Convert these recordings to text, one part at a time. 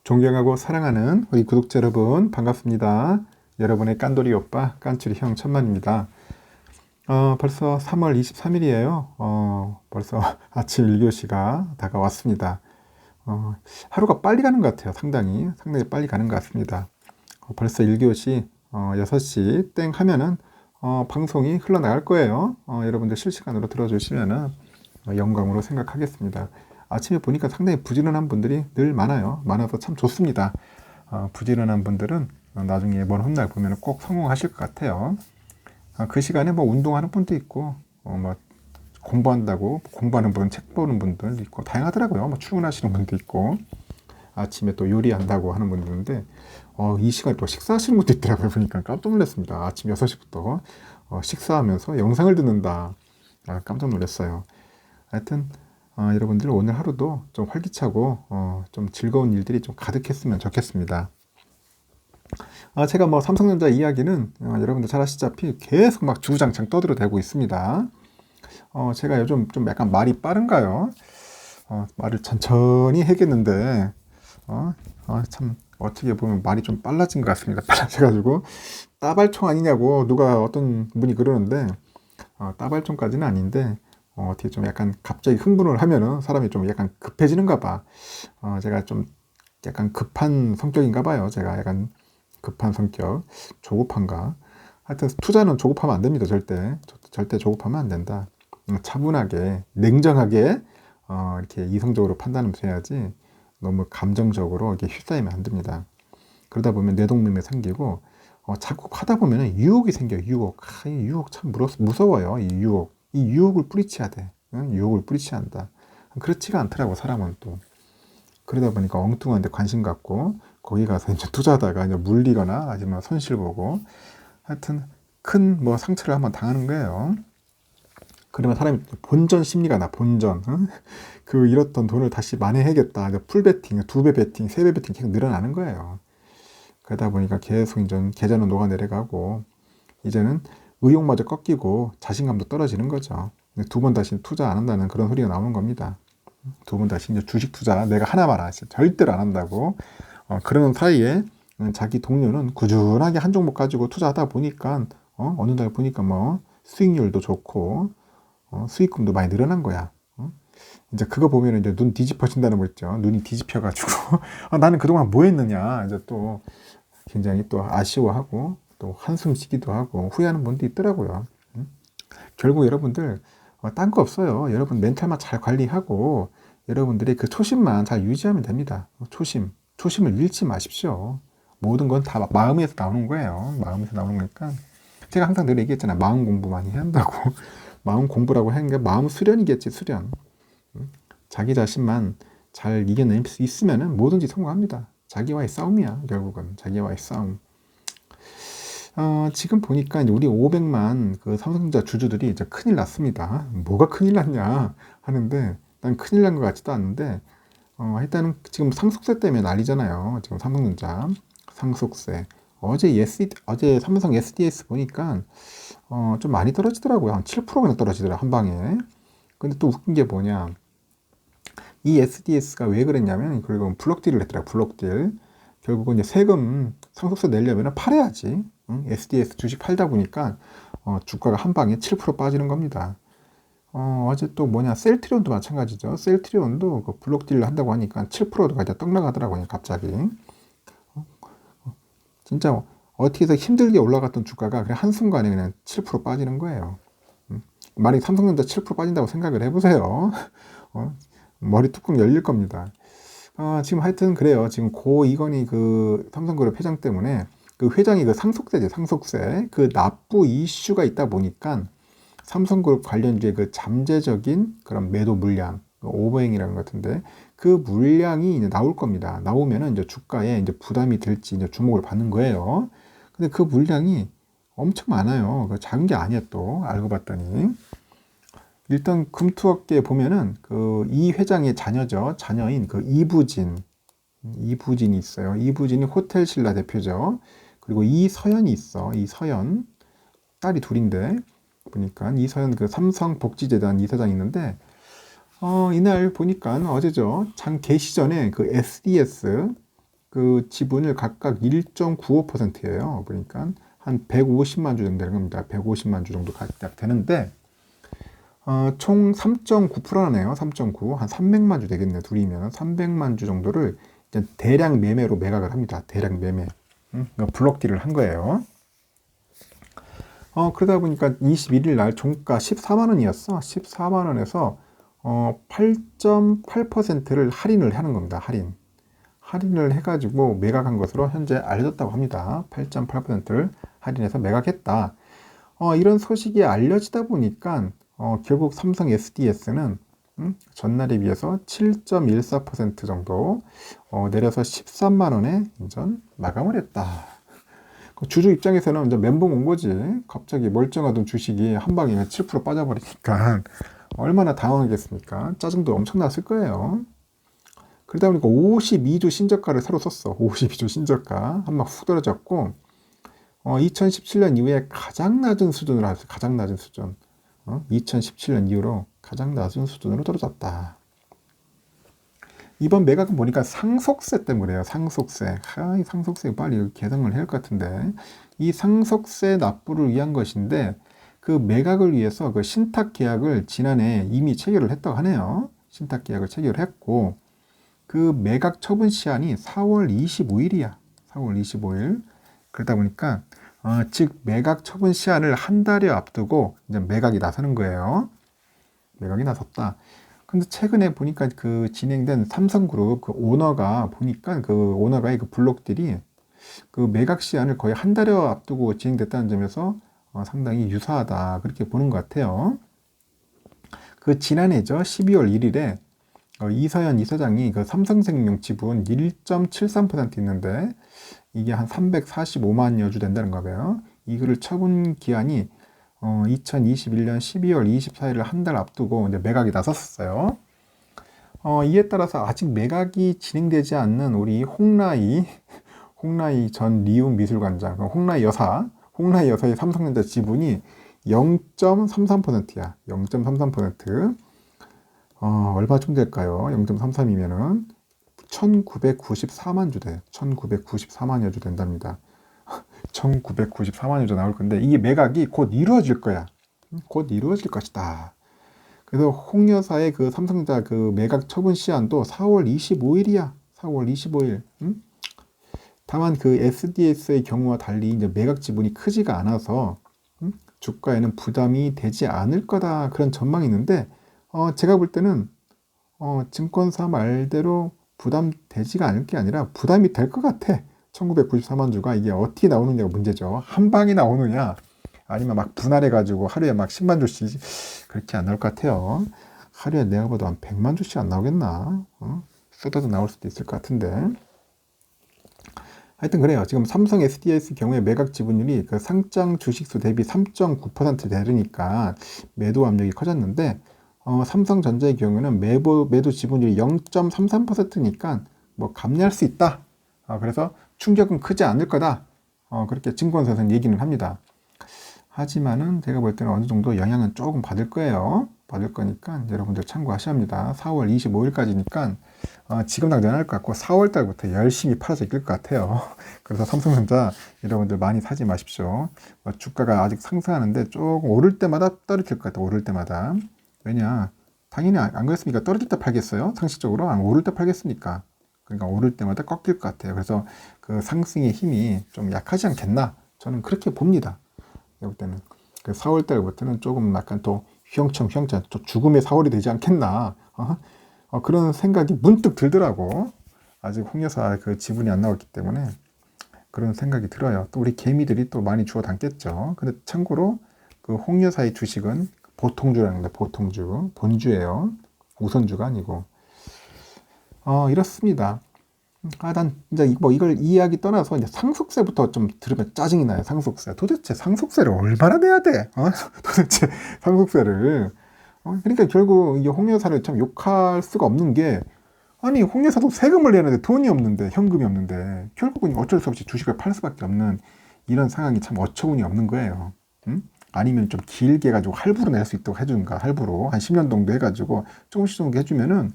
존경하고 사랑하는 우리 구독자 여러분 반갑습니다. 여러분의 깐돌이 오빠 깐추리 형 천만입니다. 벌써 3월 23일이에요. 벌써 아침 1교시가 다가왔습니다. 하루가 빨리 가는 것 같아요. 상당히 빨리 가는 것 같습니다. 벌써 1교시 6시 땡 하면은 방송이 흘러나갈 거예요. 여러분들 실시간으로 들어주시면은 영광으로 생각하겠습니다. 아침에 보니까 상당히 부지런한 분들이 늘 많아서 참 좋습니다. 부지런한 분들은 나중에 먼 훗날 보면 꼭 성공하실 것 같아요. 그 시간에 뭐 운동하는 분도 있고, 뭐 공부한다고 공부하는 분, 책 보는 분들도 있고, 다양하더라고요. 뭐 출근하시는 분도 있고, 아침에 또 요리한다고 하는 분도 있는데, 이 시간에 또 식사하시는 분도 있더라고요. 보니까 깜짝 놀랐습니다. 아침 6시부터 식사하면서 영상을 듣는다. 깜짝 놀랐어요. 하여튼, 여러분들 오늘 하루도 좀 활기차고 좀 즐거운 일들이 좀 가득했으면 좋겠습니다. 제가 뭐 삼성전자 이야기는 여러분들 잘 아시다시피 계속 막 주구장창 떠들어대고 있습니다. 제가 요즘 좀 약간 말이 빠른가요? 말을 천천히 해겠는데 참 어떻게 보면 말이 좀 빨라진 것 같습니다. 빨라져가지고 따발총 아니냐고 누가 어떤 분이 그러는데 따발총까지는 아닌데 어떻게 좀 약간 갑자기 흥분을 하면은 사람이 좀 약간 급해지는가 봐. 제가 좀 약간 급한 성격인가 봐요. 제가 약간 급한 성격, 조급한가. 하여튼 투자는 조급하면 안 됩니다. 절대 조급하면 안 된다. 차분하게, 냉정하게 이렇게 이성적으로 판단을 해야지 너무 감정적으로 이렇게 휩싸이면 안 됩니다. 그러다 보면 뇌동맥이 생기고 자꾸 하다 보면 유혹이 생겨요. 이 유혹 참 무서워요. 이 유혹을 뿌리쳐야 돼. 응? 유혹을 뿌리쳐야 한다. 그렇지가 않더라고 사람은 또. 그러다 보니까 엉뚱한 데 관심 갖고 거기 가서 이제 투자하다가 이제 물리거나 아니면 손실 보고 하여튼 큰 뭐 상처를 한번 당하는 거예요. 그러면 사람이 본전 심리가 나 본전. 응? 그 잃었던 돈을 다시 만회해야겠다. 풀 베팅, 2배 베팅, 3배 베팅 계속 늘어나는 거예요. 그러다 보니까 계속 이제 계좌는 녹아내려가고 이제는 의욕마저 꺾이고 자신감도 떨어지는 거죠. 두 번 다시 투자 안 한다는 그런 소리가 나오는 겁니다. 두 번 다시 이제 주식 투자 내가 하나만 하지 절대로 안 한다고. 그러는 사이에 자기 동료는 꾸준하게 한 종목 가지고 투자하다 보니까 어느 날 보니까 뭐 수익률도 좋고 수익금도 많이 늘어난 거야. 이제 그거 보면 이제 눈 뒤집어진다는 거 있죠. 눈이 뒤집혀가지고 나는 그동안 뭐 했느냐 이제 또 굉장히 또 아쉬워하고 또 한숨 쉬기도 하고 후회하는 분도 있더라고요. 결국 여러분들 딴 거 없어요. 여러분 멘탈만 잘 관리하고 여러분들이 그 초심만 잘 유지하면 됩니다. 초심을 잃지 마십시오. 모든 건 다 마음에서 나오는 거예요. 마음에서 나오는 거니까 제가 항상 늘 얘기했잖아요. 마음 공부 많이 해야 한다고. 마음 공부라고 하는 게 마음 수련이겠지, 수련. 자기 자신만 잘 이겨낼 수 있으면 뭐든지 성공합니다. 자기와의 싸움이야, 결국은. 자기와의 싸움. 지금 보니까 이제 우리 500만 그 삼성전자 주주들이 이제 큰일 났습니다. 뭐가 큰일 났냐 하는데, 난 큰일 난 것 같지도 않은데, 일단은 지금 상속세 때문에 난리잖아요. 지금 삼성전자 상속세. 어제 삼성 SDS 보니까, 좀 많이 떨어지더라고요. 한 7% 그냥 떨어지더라, 한 방에. 근데 또 웃긴 게 뭐냐. 이 SDS가 왜 그랬냐면, 결국은 블록딜을 했더라, 블록딜. 결국은 이제 세금 상속세 내려면 팔아야지. 응? SDS 주식 팔다 보니까 주가가 한 방에 7% 빠지는 겁니다. 어제 또 뭐냐, 셀트리온도 마찬가지죠. 셀트리온도 그 블록딜을 한다고 하니까 7%가 이제 떡 나가더라고요, 갑자기. 진짜 어떻게 해서 힘들게 올라갔던 주가가 그냥 한순간에 그냥 7% 빠지는 거예요. 만약에 삼성전자 7% 빠진다고 생각을 해보세요. 머리 뚜껑 열릴 겁니다. 지금 하여튼 그래요. 지금 고 이건희 그 삼성그룹 회장 때문에 그 회장이 그 상속세죠. 상속세. 그 납부 이슈가 있다 보니까 삼성그룹 관련주의 그 잠재적인 그런 매도 물량, 오버행이라는 것 같은데 그 물량이 이제 나올 겁니다. 나오면은 이제 주가에 이제 부담이 될지 이제 주목을 받는 거예요. 근데 그 물량이 엄청 많아요. 그 작은 게 아니야 또 알고 봤더니. 일단 금투업계에 보면은 그 이 회장의 자녀죠. 자녀인 그 이부진이 있어요. 이부진이 호텔신라 대표죠. 그리고 이서연이 있어. 이서연 딸이 둘인데 보니까 이서연 그 삼성복지재단 이사장이 있는데 이날 보니까 어제죠. 장 개시 전에 그 SDS 그 지분을 각각 1.95%예요. 그러니까 한 150만 주 정도 되는 겁니다. 150만 주 정도 가격 되는데 총 3.9%네요. 3.9. 한 300만 주 되겠네. 둘이면 300만 주 정도를 이제 대량 매매로 매각을 합니다. 대량 매매. 그러니까 블록 딜을 한 거예요. 그러다 보니까 21일 날 종가 14만 원이었어. 14만 원에서 8.8%를 할인을 하는 겁니다. 할인을 해가지고 매각한 것으로 현재 알려졌다고 합니다. 8.8%를 할인해서 매각했다. 이런 소식이 알려지다 보니까 결국 삼성 SDS는 전날에 비해서 7.14% 정도 내려서 13만 원에 인전 마감을 했다. 주주 입장에서는 이제 멘붕 온 거지. 갑자기 멀쩡하던 주식이 한 방에 7% 빠져버리니까 얼마나 당황하겠습니까? 짜증도 엄청 났을 거예요. 그러다 보니까 52주 신저가를 새로 썼어. 52주 신저가 한 방 훅 떨어졌고 2017년 이후에 가장 낮은 수준으로 하였어요. 가장 낮은 수준. 2017년 이후로 가장 낮은 수준으로 떨어졌다. 이번 매각은 보니까 상속세 때문에 그래요. 상속세. 이 상속세 빨리 개선을 해야 할 것 같은데. 이 상속세 납부를 위한 것인데 그 매각을 위해서 그 신탁 계약을 지난해 이미 체결을 했다고 하네요. 신탁 계약을 체결했고 그 매각 처분 시한이 4월 25일이야. 4월 25일. 그러다 보니까 즉 매각 처분 시한을 한 달여 앞두고 이제 매각이 나서는 거예요. 매각이 나섰다. 근데 최근에 보니까 그 진행된 삼성그룹 그 오너가 보니까 그 오너가의 그 블록들이 그 매각 시한을 거의 한 달여 앞두고 진행됐다는 점에서 상당히 유사하다 그렇게 보는 것 같아요. 그 지난해죠. 12월 1일에 이서연 이사장이 그 삼성생명 지분 1.73% 있는데 이게 한 345만여 주 된다는 거고요. 이거를 처분 기한이 2021년 12월 24일을 한 달 앞두고 이제 매각이 나섰어요. 이에 따라서 아직 매각이 진행되지 않는 우리 홍라희 전 리움 미술관장, 홍라희 여사의 삼성전자 지분이 0.33%야. 0.33%. 얼마쯤 될까요? 0.33이면은 1994만 주 돼. 1994만여 주 된답니다. 1994만여 주 나올 건데 이 매각이 곧 이루어질 거야. 곧 이루어질 것이다. 그래서 홍 여사의 그 삼성전자 그 매각 처분 시한도 4월 25일이야. 4월 25일. 다만 그 SDS의 경우와 달리 이제 매각 지분이 크지가 않아서 주가에는 부담이 되지 않을 거다. 그런 전망이 있는데 제가 볼 때는 증권사 말대로 부담되지가 않을 게 아니라 부담이 될 것 같아. 1994만 주가 이게 어떻게 나오느냐가 문제죠. 한 방이 나오느냐 아니면 막 분할해가지고 하루에 막 10만 주씩 그렇게 안 나올 것 같아요. 하루에 내가 봐도 한 100만 주씩 안 나오겠나? 쏟아져 나올 수도 있을 것 같은데. 하여튼 그래요. 지금 삼성 SDS 경우에 매각 지분율이 그 상장 주식수 대비 3.9% 되니까 매도 압력이 커졌는데 삼성전자의 경우는 매도 지분율이 0.33%니까 뭐 감내할 수 있다. 그래서 충격은 크지 않을 거다. 그렇게 증권사에서는 얘기는 합니다. 하지만은 제가 볼 때는 어느 정도 영향은 조금 받을 거예요. 받을 거니까 여러분들 참고하셔야 합니다. 4월 25일까지니까 지금 당장 안 할 것 같고 4월 달부터 열심히 팔아서 이길 것 같아요. 그래서 삼성전자 여러분들 많이 사지 마십시오. 주가가 아직 상승하는데 조금 오를 때마다 떨어질 것 같아요. 오를 때마다. 왜냐? 당연히 안 그랬습니까? 떨어질 때 팔겠어요? 상식적으로 안 오를 때 팔겠습니까? 그러니까 오를 때마다 꺾일 것 같아요. 그래서 그 상승의 힘이 좀 약하지 않겠나? 저는 그렇게 봅니다. 볼 때는 그 4월 달부터는 조금 약간 또 휘영청 또 죽음의 4월이 되지 않겠나? 그런 생각이 문득 들더라고. 아직 홍 여사 그 지분이 안 나왔기 때문에 그런 생각이 들어요. 또 우리 개미들이 또 많이 주워 담겠죠. 근데 참고로 그 홍 여사의 주식은 보통주라는 거예요. 보통주, 본주예요. 우선주가 아니고. 이렇습니다. 난 이제 뭐 이걸 이해하기 떠나서 이제 상속세부터 좀 들으면 짜증이 나요. 상속세. 도대체 상속세를 얼마나 내야 돼? 도대체 상속세를. 그러니까 결국 이 홍 여사를 참 욕할 수가 없는 게 아니 홍 여사도 세금을 내는데 돈이 없는데 현금이 없는데 결국은 어쩔 수 없이 주식을 팔 수밖에 없는 이런 상황이 참 어처구니 없는 거예요. 아니면 좀 길게 해가지고 할부로 낼 수 있도록 해주는가 할부로 한 10년 정도 해가지고 조금씩 해주면은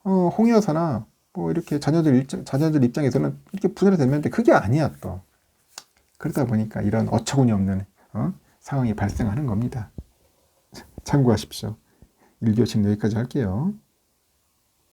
홍 여사나 뭐 이렇게 자녀들 입장에서는 이렇게 부자가 되면 그게 아니야 또. 그러다 보니까 이런 어처구니 없는 상황이 발생하는 겁니다. 참고하십시오. 1교시는 여기까지 할게요.